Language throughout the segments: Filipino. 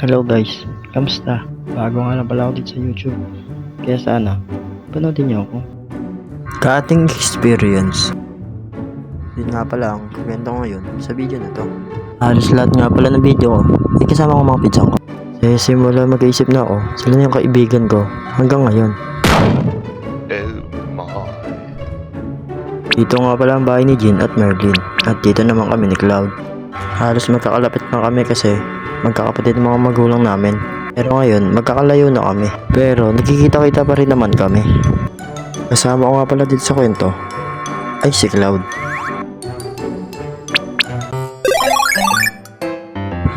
Hello guys, kamusta? Bago nga lang pala ako dito sa YouTube. Kaya sana, panoodin niyo ako. Cutting experience. Yun nga pala ang kwento ngayon sa video na to. Halos lahat nga pala ng video ko ay kasama ko mga pinsang ko. Kaya simula mag-iisip na ako, sila na yung kaibigan ko hanggang ngayon. Dito nga pala ang bahay ni Jean at Merlin. At dito naman kami ni Cloud. Halos magkakalapit na kami kasi magkakapatid mga magulang namin. Pero ngayon, magkakalayo na kami. Pero nakikita-kita pa rin naman kami. Kasama ko nga pala dito sa kwento ay si Cloud.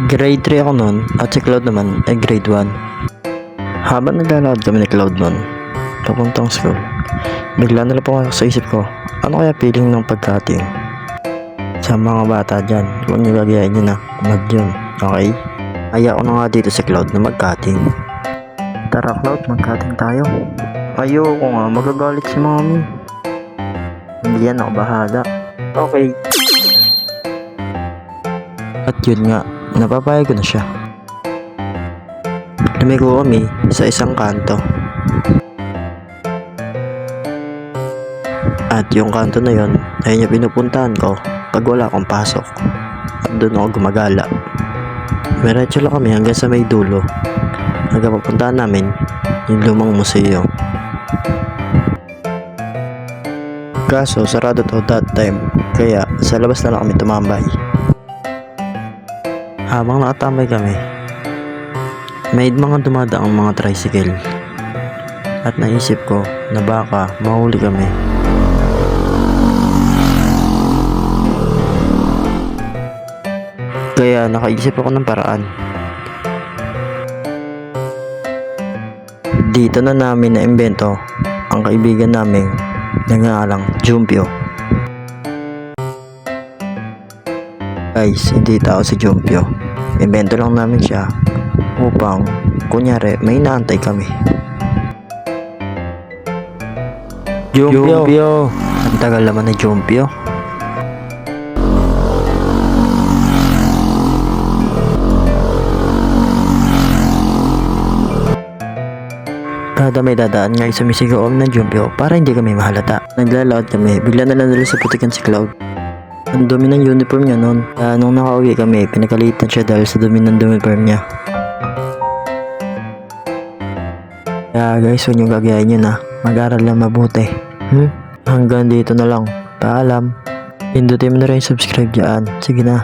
Grade 3 ako nun at si Cloud naman ay grade 1. Habang naglalakad kami ni Cloud nun, papuntang school, bigla na lang po sa isip ko, ano kaya feeling ng pagkating? Sa mga bata dyan, huwag niyo gagayain nyo na, mag yun, okay? Kaya ako na nga dito si Cloud na mag-cutting. Tara Cloud, mag-cutting tayo. Ayoko nga, magagalit si mommy. Hindi yan ako bahala. Okay. At yun nga, napapayag ko na siya. Lumigo kami sa isang kanto. At yung kanto na yun, ayun yung pinupuntahan ko pag wala akong pasok. At doon ako gumagala. Diretso lang kami hanggang sa may dulo. Hanggang papuntahan namin yung lumang museo. Kaso sarado to that time, kaya sa labas na lang kami tumambay. Habang nakatambay kami, may mga dumadaang mga tricycle. At naisip ko na baka mahuli kami. Kaya nakaisip ako ng paraan. Dito na namin na-imbento ang kaibigan naming nangangalang Jumpio. Guys, hindi tao si Jumpio. Imbento lang namin siya upang kunyari may inaantay kami. Jumpio! Ang tagal naman na Jumpio. Kada may dadaan nga ay sumisigaw ng Jumpio para hindi kami mahalata. Naglalakad kami, bigla na lang nila sa putikan si Cloud. Ang dumi ng uniform niya noon. Kaya nung nakauwi kami, pinakalitan siya dahil sa dumi ng uniform niya. Kaya guys, huwag niyong gagayain yun ha. Mag-aral lang mabuti. Hanggang dito na lang. Paalam. Pindutin mo na rin subscribe dyan. Sige na.